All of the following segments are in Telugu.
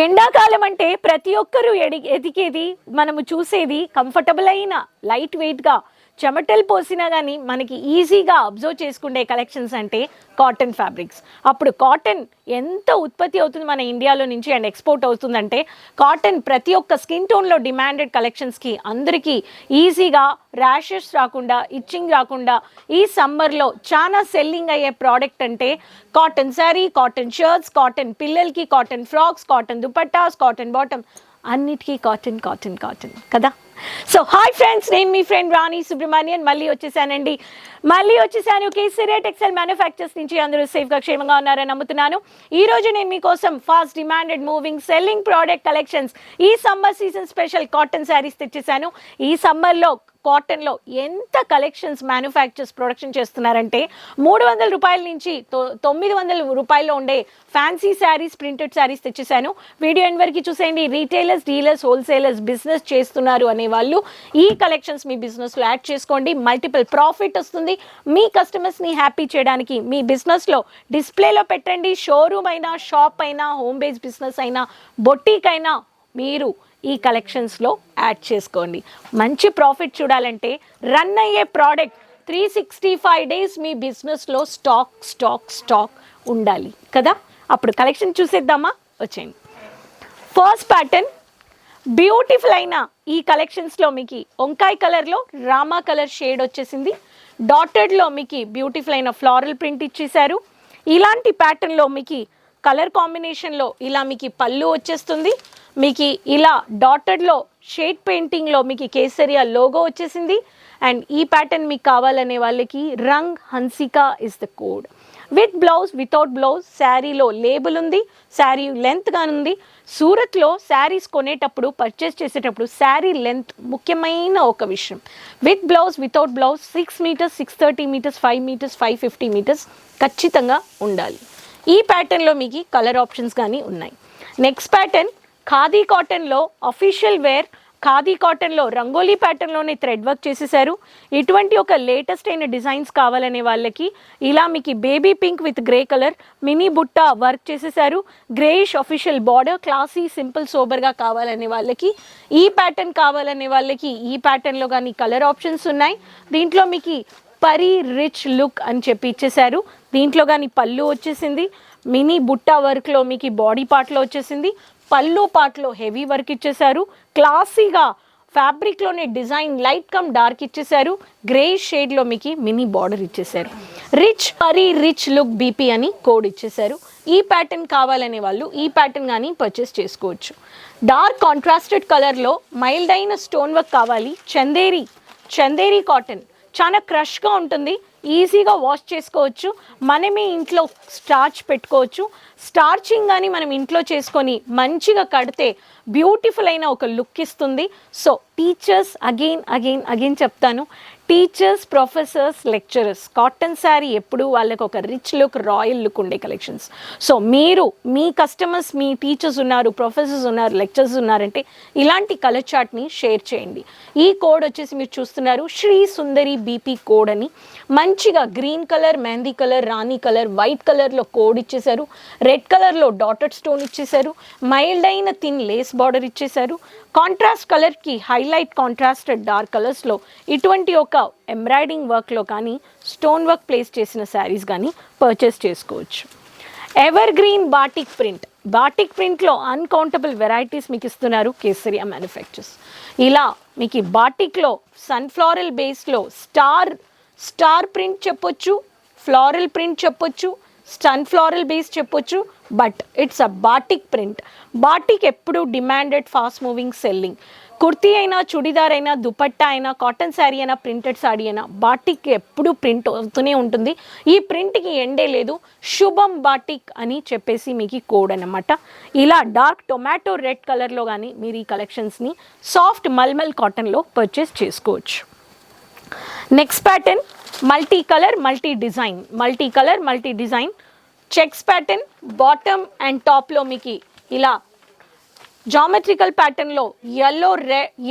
ఎండాకాలం అంటే ప్రతి ఒక్కరూ ఎదిగేది మనము చూసేది కంఫర్టబుల్ అయిన లైట్ వెయిట్గా చెమటలు పోసినా కానీ మనకి ఈజీగా అబ్జర్వ్ చేసుకునే కలెక్షన్స్ అంటే కాటన్ ఫ్యాబ్రిక్స్. అప్పుడు కాటన్ ఎంత ఉత్పత్తి అవుతుంది మన ఇండియాలో నుంచి అండ్ ఎక్స్పోర్ట్ అవుతుందంటే కాటన్ ప్రతి ఒక్క స్కిన్ టోన్లో డిమాండెడ్ కలెక్షన్స్కి అందరికీ ఈజీగా ర్యాషెస్ రాకుండా ఇచ్చింగ్ రాకుండా ఈ సమ్మర్లో చాలా సెల్లింగ్ అయ్యే ప్రోడక్ట్ అంటే cotton sari, cotton shirts, cotton పిల్లలకి cotton frocks, cotton dupattas, cotton bottom, అన్నిటికీ కాటన్ కాటన్ కాటన్ కదా. సో హాయ్ ఫ్రెండ్స్, నేను మీ ఫ్రెండ్ రాణి సుబ్రహ్మణ్యన్ మళ్ళీ వచ్చేసాను కేసరియా టెక్స్టైల్ మ్యానుఫ్యాక్చర్స్ నుంచి. అందరూ సేఫ్గా క్షేమంగా ఉన్నారని నమ్ముతున్నాను. ఈరోజు నేను మీకోసం fast demanded moving selling product collections ఈ summer season special cotton saris తెచ్చేసాను. ఈ సమ్మర్లో కాటన్లో ఎంత కలెక్షన్స్ మ్యానుఫ్యాక్చర్స్ ప్రొడక్షన్ చేస్తున్నారంటే 300 రూపాయల నుంచి 900 రూపాయల్లో ఉండే ఫ్యాన్సీ శారీస్, ప్రింటెడ్ శారీస్ తెచ్చేసాను. వీడియో ఎండ్ వరకు చూసేయండి. రీటైలర్స్, డీలర్స్, హోల్సేలర్స్, బిజినెస్ చేస్తున్నారు అనే వాళ్ళు ఈ కలెక్షన్స్ మీ బిజినెస్లో యాడ్ చేసుకోండి. మల్టిపుల్ ప్రాఫిట్ వస్తుంది. మీ కస్టమర్స్ని హ్యాపీ చేయడానికి మీ బిజినెస్లో డిస్ప్లేలో పెట్టండి. షోరూమ్ అయినా, షాప్ అయినా, హోమ్ బేస్ బిజినెస్ అయినా, బొటీక్ అయినా మీరు ఈ కలెక్షన్స్లో యాడ్ చేసుకోండి. మంచి ప్రాఫిట్ చూడాలంటే రన్ అయ్యే ప్రోడక్ట్ 365 డేస్ మీ బిజినెస్లో స్టాక్ ఉండాలి కదా. అప్పుడు కలెక్షన్ చూసేద్దామా, వచ్చేయండి. ఫస్ట్ ప్యాటర్న్ బ్యూటిఫుల్ అయిన ఈ కలెక్షన్స్లో మీకు వంకాయ కలర్లో రామా కలర్ షేడ్ వచ్చేసింది. డాటెడ్లో మీకు బ్యూటిఫుల్ అయిన ఫ్లారల్ ప్రింట్ ఇచ్చేసారు. ఇలాంటి ప్యాటర్న్లో మీకు కలర్ కాంబినేషన్లో ఇలా మీకు పళ్ళు వచ్చేస్తుంది. మీకు ఇలా డాటెడ్లో షేడ్ పెయింటింగ్లో మీకు కేసరియా లోగో వచ్చేసింది. అండ్ ఈ ప్యాటర్న్ మీకు కావాలనే వాళ్ళకి Rang Hansika is the code. With blouse, without blouse, శారీలో లేబుల్ ఉంది, శారీ లెంత్గా ఉంది. సూరత్లో శారీస్ కొనేటప్పుడు, పర్చేస్ చేసేటప్పుడు శారీ లెంత్ ముఖ్యమైన ఒక విషయం. With blouse, without blouse 6 meters, 630 meters, 5 meters, 550 meters ఖచ్చితంగా ఉండాలి. ఈ ప్యాటర్న్లో మీకు కలర్ ఆప్షన్స్ కానీ ఉన్నాయి. నెక్స్ట్ ప్యాటర్న్ ఖాదీ కాటన్లో అఫీషియల్ వేర్, ఖాదీ కాటన్లో రంగోలీ ప్యాటర్న్లోనే థ్రెడ్ వర్క్ చేసేసారు. ఇటువంటి ఒక లేటెస్ట్ అయిన డిజైన్స్ కావాలనే వాళ్ళకి ఇలా మీకు baby pink with grey colour mini బుట్ట వర్క్ చేసేసారు. Greyish official border, classy simple సోబర్గా కావాలనే వాళ్ళకి ఈ ప్యాటర్న్ కావాలనే వాళ్ళకి ఈ ప్యాటర్న్లో కానీ కలర్ ఆప్షన్స్ ఉన్నాయి. దీంట్లో మీకు పరీ రిచ్ లుక్ అని చెప్పి ఇచ్చేసారు. దీంట్లో కానీ పళ్ళు వచ్చేసింది. మినీ బుట్ట వర్క్లో మీకు బాడీ పార్ట్లో వచ్చేసింది. పళ్ళు పార్ట్లో హెవీ వర్క్ ఇచ్చేసారు. క్లాసీగా ఫ్యాబ్రిక్లోనే డిజైన్ లైట్ కమ్ డార్క్ ఇచ్చేసారు. గ్రే షేడ్లో మీకు మినీ బార్డర్ ఇచ్చేసారు. రిచ్ లుక్ బీపీ అని కోడ్ ఇచ్చేసారు. ఈ ప్యాటర్న్ కావాలనే వాళ్ళు ఈ ప్యాటర్న్ కానీ పర్చేస్ చేసుకోవచ్చు. డార్క్ కాంట్రాస్టెడ్ కలర్లో మైల్డ్ అయిన స్టోన్ వర్క్ కావాలి. చందేరి కాటన్ చాలా క్రష్గా ఉంటుంది. ఈజీగా వాష్ చేసుకోవచ్చు. మనమే ఇంట్లో స్టార్చ్ పెట్టుకోవచ్చు. స్టార్చింగ్ కానీ మనం ఇంట్లో చేసుకొని మంచిగా కడితే బ్యూటిఫుల్ అయిన ఒక లుక్ ఇస్తుంది. సో టీచర్స్ అగైన్ చెప్తాను, teachers, professors, lecturers cotton sari ఎప్పుడు వాళ్ళకి ఒక రిచ్ లుక్, రాయల్ లుక్ ఉండే కలెక్షన్స్. సో మీరు మీ కస్టమర్స్, మీ టీచర్స్ ఉన్నారు, ప్రొఫెసర్స్ ఉన్నారు, లెక్చరర్స్ ఉన్నారంటే ఇలాంటి కలర్ చార్ట్ని షేర్ చేయండి. ఈ కోడ్ వచ్చేసి మీరు చూస్తున్నారు శ్రీ సుందరి బీపీ కోడ్ అని. మంచిగా గ్రీన్ కలర్, మెహందీ కలర్, రాణి కలర్, వైట్ కలర్లో కోడ్ ఇచ్చేసారు. రెడ్ కలర్లో డాటెడ్ స్టోన్ ఇచ్చేసారు. మైల్డ్ అయిన థిన్ లేస్ బార్డర్ ఇచ్చేసారు. కాంట్రాస్ట్ కలర్కి హైలైట్ కాంట్రాస్టెడ్ డార్క్ కలర్స్లో ఇటువంటి ఒక ఎంబ్రాయిడింగ్ వర్క్లో కానీ స్టోన్ వర్క్ ప్లేస్ చేసిన శారీస్ కానీ పర్చేస్ చేసుకోవచ్చు. ఎవర్ గ్రీన్ బాటిక్ ప్రింట్లో అన్కౌంటబుల్ వెరైటీస్ మీకు ఇస్తున్నారు కేసరియా మ్యానుఫ్యాక్చర్స్. ఇలా మీకు బాటిక్లో సన్ఫ్లోరల్ బేస్లో స్టార్ ప్రింట్ చెప్పొచ్చు, ఫ్లోరల్ ప్రింట్ చెప్పొచ్చు, సన్ఫ్లోరల్ బేస్ చెప్పొచ్చు. But it's a batik print. Batik ఎప్పుడు demanded, fast moving, selling. Kurti అయినా, చుడిదార్ అయినా, దుపట్టా అయినా, కాటన్ శారీ అయినా, ప్రింటెడ్ శారీ అయినా బాటిక్ ఎప్పుడు ప్రింట్ అవుతూనే ఉంటుంది. ఈ ప్రింట్కి ఎండే లేదు. శుభం బాటిక్ అని చెప్పేసి మీకు కోడ్ అనమాట. ఇలా డార్క్ టొమాటో రెడ్ కలర్లో కానీ మీరు ఈ కలెక్షన్స్ని సాఫ్ట్ మల్మల్ కాటన్లో పర్చేస్ చేసుకోవచ్చు. Next pattern multi colour multi design checks pattern. Bottom and టాప్లో మీకు ఇలా జామెట్రికల్ ప్యాటర్న్లో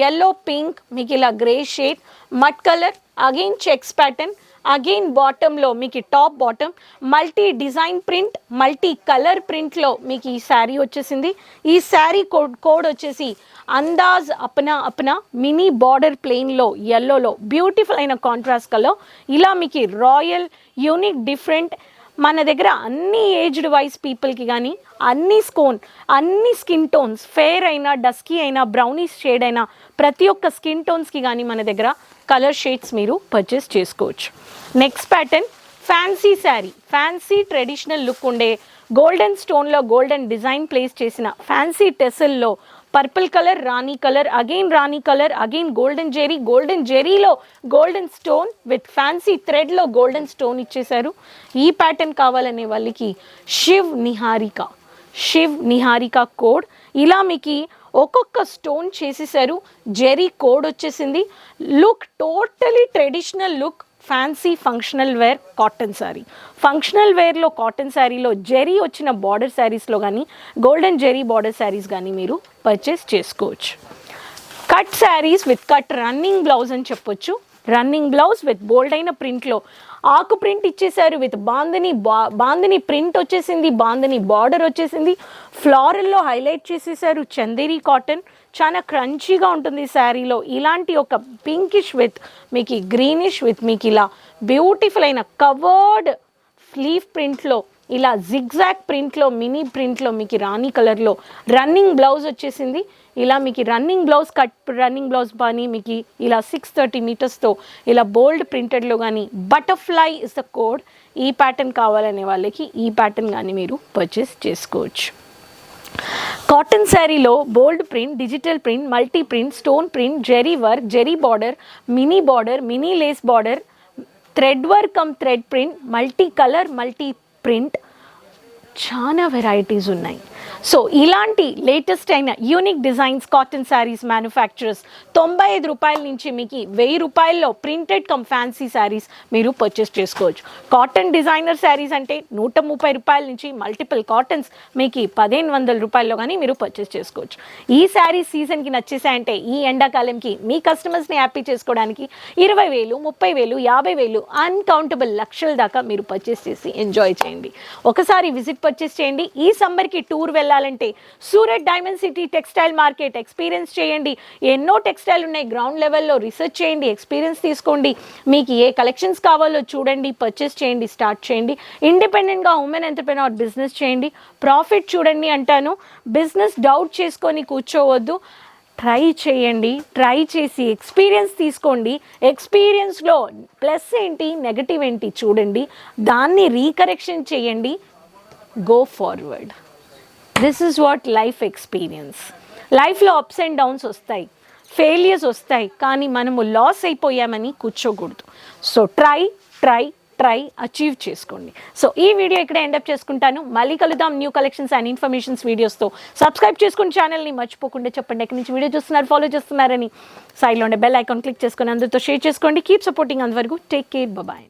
ఎల్లో పింక్, మీకు ఇలా grey shade, mud colour, again checks pattern, again బాటంలో మీకు top bottom multi design print, multi colour ప్రింట్లో మీకు ఈ శారీ వచ్చేసింది. ఈ శారీ కోడ్ వచ్చేసి అందాజ్ అప్నా అప్నా మినీ బార్డర్ ప్లెయిన్లో ఎల్లోలో బ్యూటిఫుల్ అయిన కాంట్రాస్ట్ కలర్. ఇలా మీకు రాయల్ యూనిక్ డిఫరెంట్ మన దగ్గర అన్ని ఏజ్డ్ వైజ్ పీపుల్కి కానీ అన్ని స్కిన్ టోన్స్, ఫెయిర్ అయినా డస్కీ అయినా బ్రౌనిష్ షేడ్ అయినా ప్రతి ఒక్క స్కిన్ టోన్స్కి కానీ మన దగ్గర కలర్ షేడ్స్ మీరు పర్చేస్ చేసుకోవచ్చు. Next pattern fancy sari, fancy traditional look ఉండే గోల్డెన్ స్టోన్లో గోల్డెన్ డిజైన్ ప్లేస్ చేసిన ఫ్యాన్సీ టెసల్లో పర్పుల్ కలర్, రాణి కలర్, అగైన్ గోల్డెన్ జెరీలో గోల్డెన్ స్టోన్ విత్ ఫ్యాన్సీ థ్రెడ్లో గోల్డెన్ స్టోన్ ఇచ్చేశారు. ఈ ప్యాటర్న్ కావాలనే వాళ్ళకి శివ్ నిహారిక కోడ్ ఇలా మీకు ఒక్కొక్క స్టోన్ చేసేసారు. జెరీ కోడ్ వచ్చేసింది. Look totally traditional look, fancy functional wear cotton sari. Functional వేర్లో కాటన్ శారీలో జెరీ వచ్చిన బార్డర్ శారీస్లో కానీ గోల్డెన్ జెరీ బార్డర్ శారీస్ కానీ మీరు పర్చేస్ చేసుకోవచ్చు. Cut saris with cut running blouse అని చెప్పొచ్చు. రన్నింగ్ బ్లౌజ్ విత్ బోల్డ్ అయిన ప్రింట్లో ఆకు ప్రింట్ ఇచ్చేసారు, విత్ బాందిని ప్రింట్ వచ్చేసింది, బాందిని బార్డర్ వచ్చేసింది, ఫ్లారల్లో హైలైట్ చేసేసారు. చందేరి కాటన్ చాలా క్రంచీగా ఉంటుంది శారీలో. ఇలాంటి ఒక పింకిష్ విత్ మీకు గ్రీనిష్ విత్ మీకు ఇలా బ్యూటిఫుల్ అయిన కవర్డ్ స్లీవ్ ప్రింట్లో ఇలా జిగ్జాగ్ ప్రింట్లో మినీ ప్రింట్లో మీకు రాణి కలర్లో రన్నింగ్ బ్లౌజ్ వచ్చేసింది. ఇలా మీకు రన్నింగ్ బ్లౌజ్ కానీ మీకు ఇలా 630 మీటర్స్తో ఇలా బోల్డ్ ప్రింటెడ్లో కానీ బటర్ఫ్లై ఇస్ ద కోడ్. ఈ ప్యాటర్న్ కావాలనే వాళ్ళకి ఈ ప్యాటర్న్ కానీ మీరు పర్చేస్ చేసుకోవచ్చు. కాటన్ శారీలో bold print, digital print, multi print, stone print, zari work, zari border, mini lace border, thread work thread print, multi colour, multi print, చాలా వెరైటీస్ ఉన్నాయి. సో ఇలాంటి లేటెస్ట్ అయిన unique designs cotton saris manufacturers 95 రూపాయల నుంచి మీకు 1000 రూపాయల్లో ప్రింటెడ్ ఫ్యాన్సీ శారీస్ మీరు పర్చేస్ చేసుకోవచ్చు. కాటన్ డిజైనర్ శారీస్ అంటే 130 రూపాయల నుంచి మల్టిపుల్ కాటన్స్ మీకు 1500 రూపాయల్లో కానీ మీరు పర్చేస్ చేసుకోవచ్చు. ఈ శారీస్ సీజన్కి నచ్చేసాయంటే ఈ ఎండాకాలంకి మీ కస్టమర్స్ని హ్యాపీ చేసుకోవడానికి 20,000, 30,000, 50,000 అన్కౌంటబుల్ లక్షల దాకా మీరు పర్చేస్ చేసి ఎంజాయ్ చేయండి. ఒకసారి విజిట్ పర్చేస్ చేయండి. ఈ సమ్మర్కి టూర్ వెళ్ళాలంటే Surat diamond city textile market experience చేయండి. ఎన్నో టెక్స్టైల్ ఉన్నాయి, గ్రౌండ్ లెవెల్లో రీసెర్చ్ చేయండి, ఎక్స్పీరియన్స్ తీసుకోండి. మీకు ఏ కలెక్షన్స్ కావాలో చూడండి, పర్చేస్ చేయండి, స్టార్ట్ చేయండి. ఇండిపెండెంట్గా ఉమెన్ ఎంటర్‌ప్రెన్యూర్ బిజినెస్ చేయండి, ప్రాఫిట్ చూడండి అంటాను. బిజినెస్ డౌట్ చేసుకొని కూర్చోవద్దు, ట్రై చేయండి. ట్రై చేసి ఎక్స్పీరియన్స్ తీసుకోండి. ఎక్స్పీరియన్స్లో ప్లస్ ఏంటి నెగటివ్ ఏంటి చూడండి, దాన్ని రీకరెక్షన్ చేయండి. Go forward. This is what life experience. లైఫ్లో అప్స్ అండ్ డౌన్స్ వస్తాయి, ఫెయిలియర్స్ వస్తాయి, కానీ మనము లాస్ అయిపోయామని కూర్చోకూడదు. సో ట్రై అచీవ్ చేసుకోండి. సో ఈ వీడియో ఇక్కడ ఎండప్ చేసుకుంటాను. మళ్ళీ కలుద్దాం న్యూ కలెక్షన్స్ అండ్ ఇన్ఫర్మేషన్స్ వీడియోస్తో. సబ్స్క్రైబ్ చేసుకుని ఛానల్ని మర్చిపోకుండా చెప్పండి ఎక్కడి నుంచి వీడియో చూస్తున్నారు, ఫాలో చేస్తున్నారని. సైడ్లో ఉండే బెల్ ఐకాన్ క్లిక్ చేసుకొని అందరితో షేర్ చేసుకోండి. Keep supporting. అంతవరకు టేక్ కేర్, బాయ్.